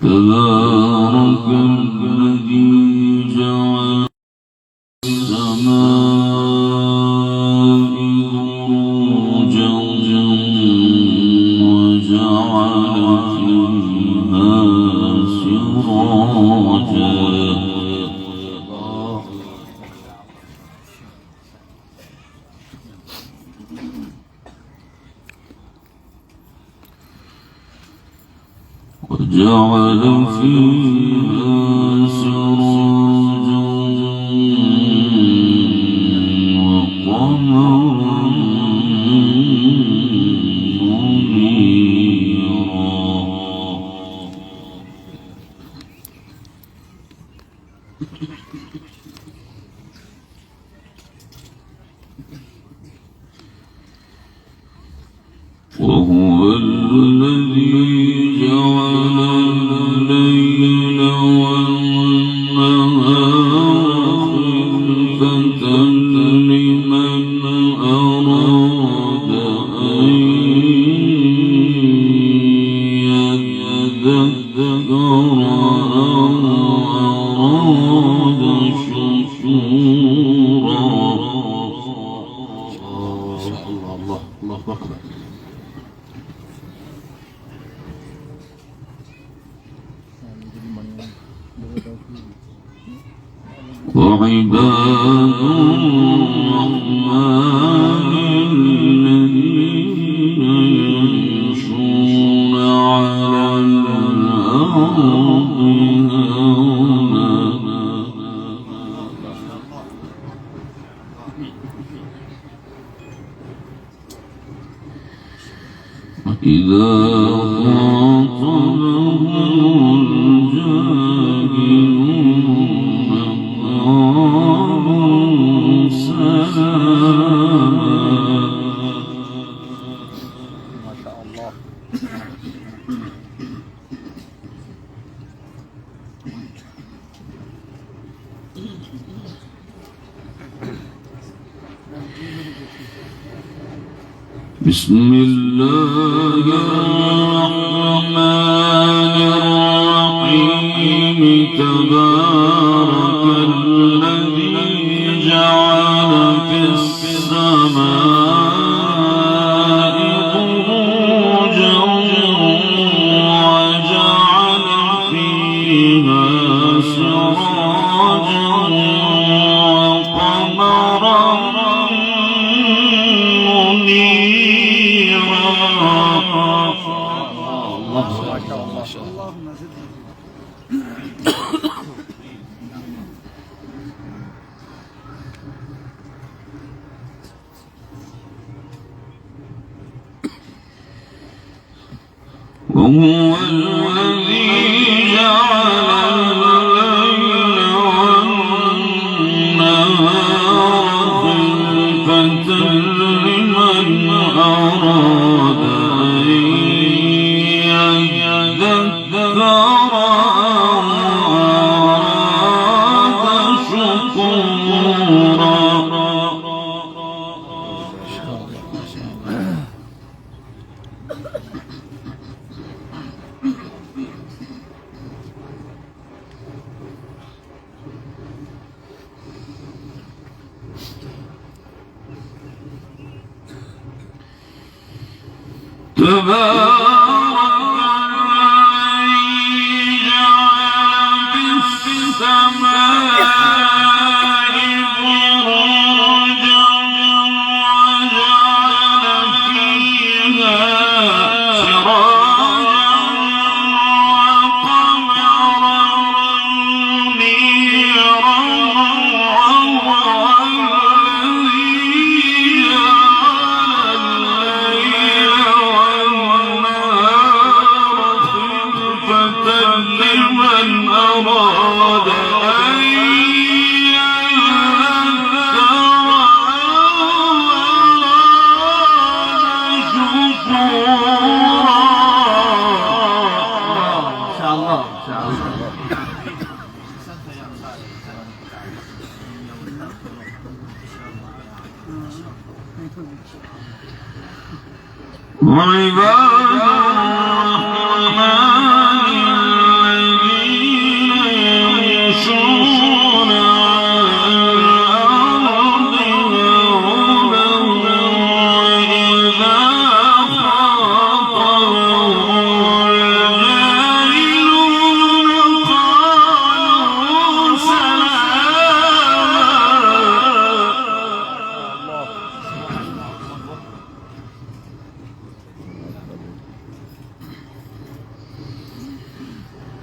تبارك الذي جعل السماء بروجا وجعل فيها سراجا وجعل فيها سراجا وقمرا منيرا وهو الذي جعل الليل والنهار خلفة لمن أراد أن يذكر أو أراد شكورا. الله أكبر. وعباد الرحمن الذين يمشون على الأرض هونا وإذا خاطبهم الجاهلون قالوا سلاما. ما شاء الله. بسم الله الرحمن الرحيم. تبارك الذي جعل في السماء بروجا وجعل فيها سراجا وقمرا منيرا. الله ما شاء الله. وهو الذي جعل الليل والنهار خلفة لمن أراد أن يذكر أو أراد شكورا. تبارك الذي جعل في السماء بروجا وجعل فيها سراجا وقمرا منيرا. وهو الذي جعل الليل لمن أراد أن يذكر أو شكورا. إن شاء الله إن شاء الله. وعباد الرحمن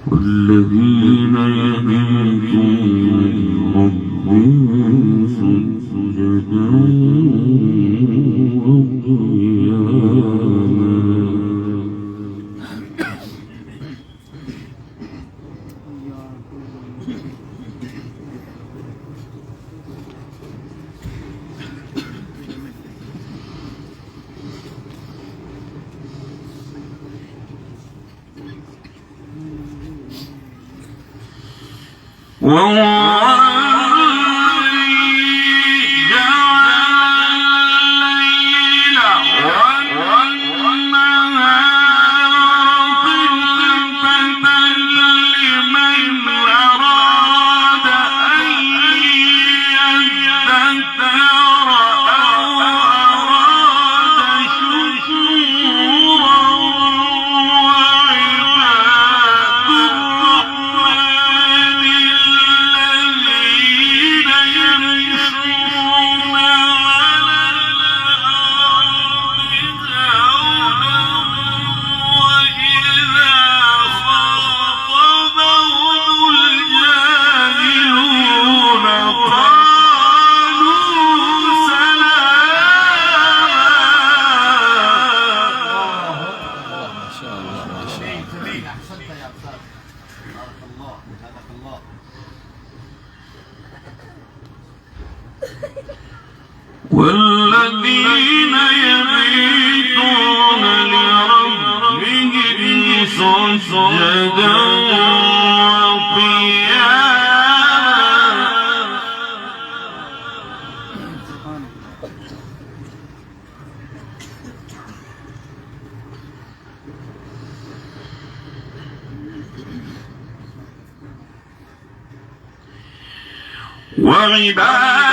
والذين يبيتون ربهم سجدا وقياما والذين يبيتون لربهم سجدا وقياما وعباد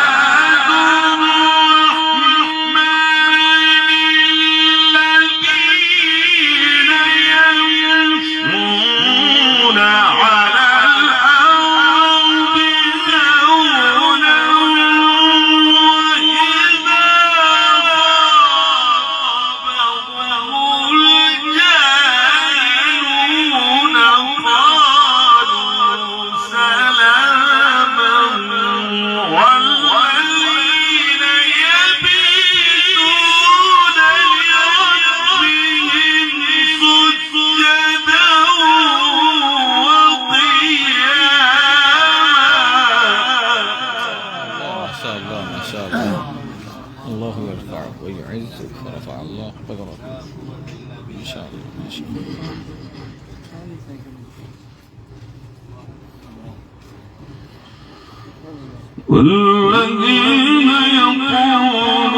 والذين يقولون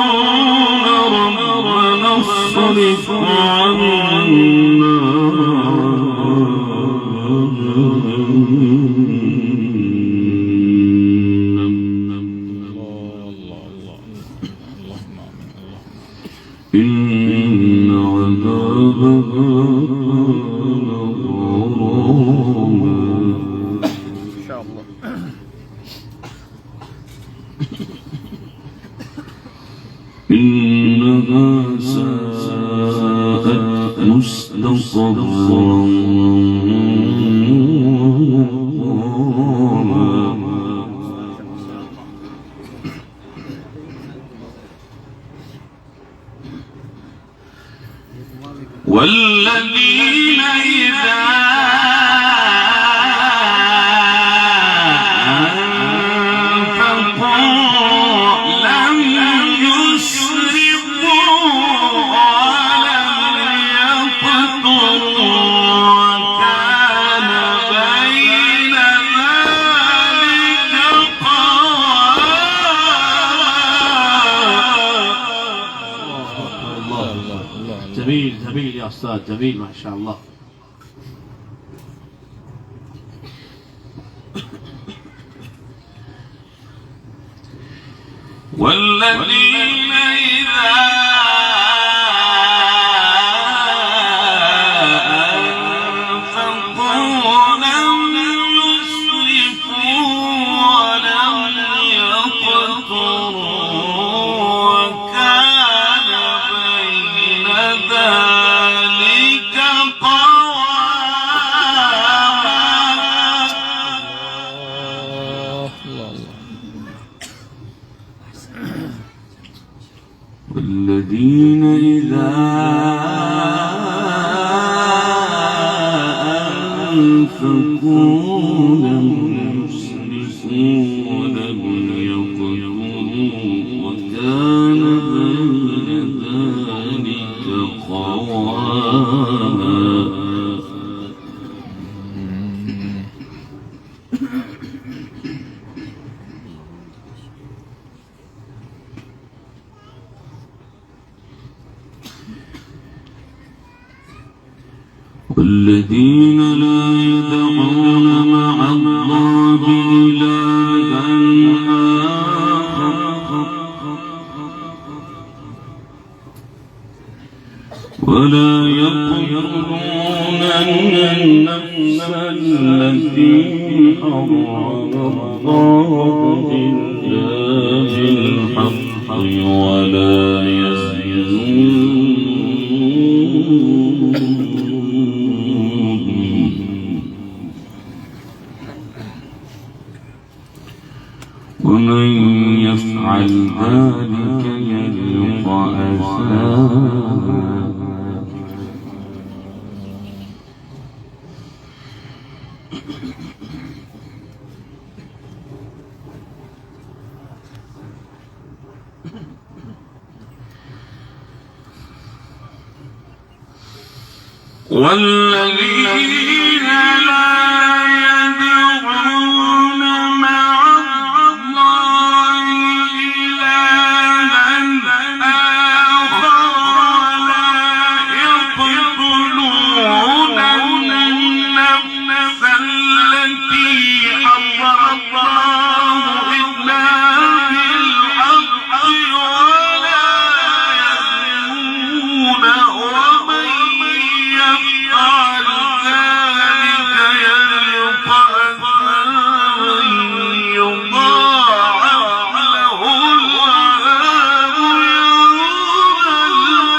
ربنا اصرف عنا إن عذابها إنها ساءت مستقرا والذين إذا جميل يا أستاذ، جميل ما شاء الله. والذين إذا أنفقوا لم يسرفوا ولم يقتروا وكان بين ذلك قواما. أنفقوا لم يسرفوا ولم يقتروا وكان بين ذلك قواما. والذين لا يدعون مع الله إلها آخر ولا يقتلون النفس التي حرم الله إلا بالحق ولا يزنون ومن يفعل ذلك يلقى أثاما. والذين لا يدعون مع الله إلها آخر ولا يقتلون النفس التي حرم الله إلا بالحق ولا يزنون ومن يفعل ذلك يلقى أثاما يضاعف له العذاب يوم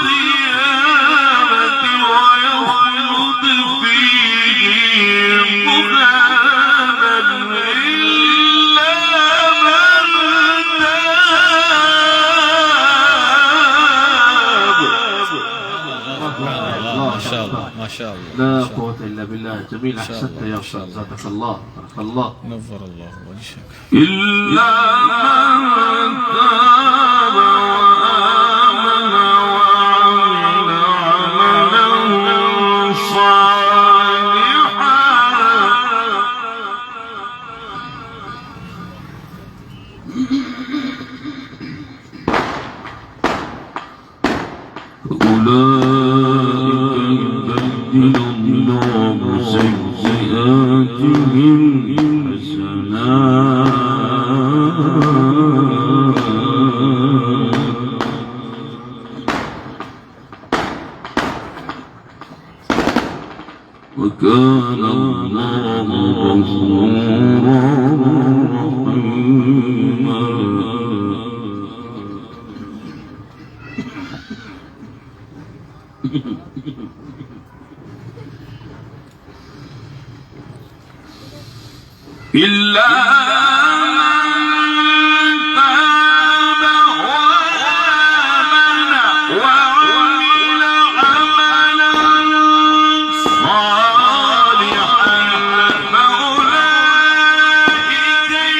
القيامة ويخلد فيه مهانا إلا من تاب. ما شاء الله لا قوة إلا بالله. جميل، أحسنت يا أستاذ، زادك الله، بارك الله. نظر الله وجهك. إلا من تاب وآمن وعمل عملا صالحا أولئك يبدل الله سيئاتهم حسنات وكان الله غفورا رحيما. إلا من تاب وآمن وعمل عملا صالحا فأولئك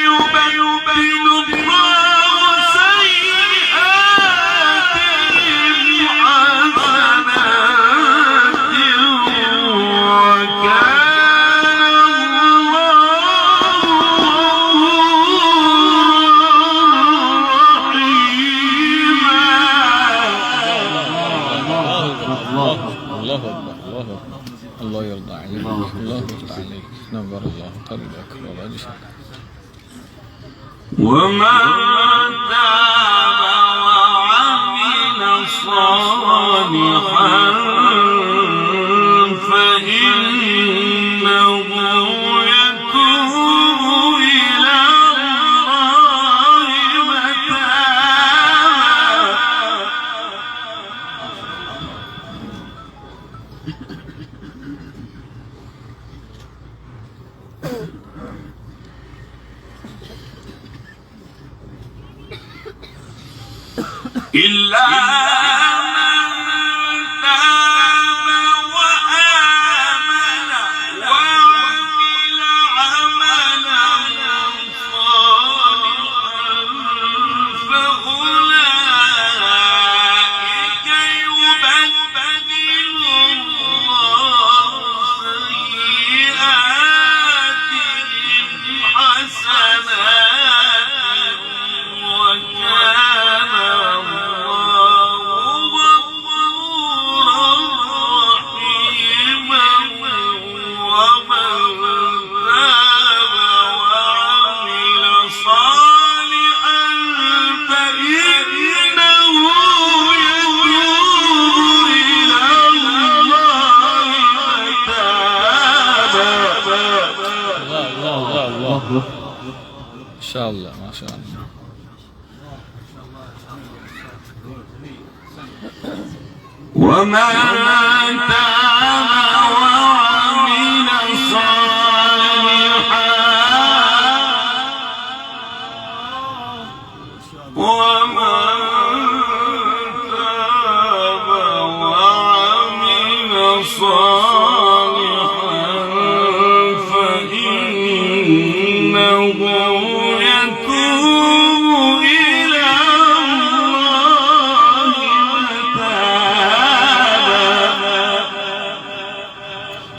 يبدل الله سيئاتهم حسنات وكان الله أكبر. الله يرضى عليك. الله يرضى عليك. نور الله قلبك ووجهك. ومن تاب وعمل صالحا فإنه يتوب إلى الله إلا من تاب وآمن وعمل الله ما شاء الله ما شاء الله. ومن تاب وعمل صالحا فإنه يتوب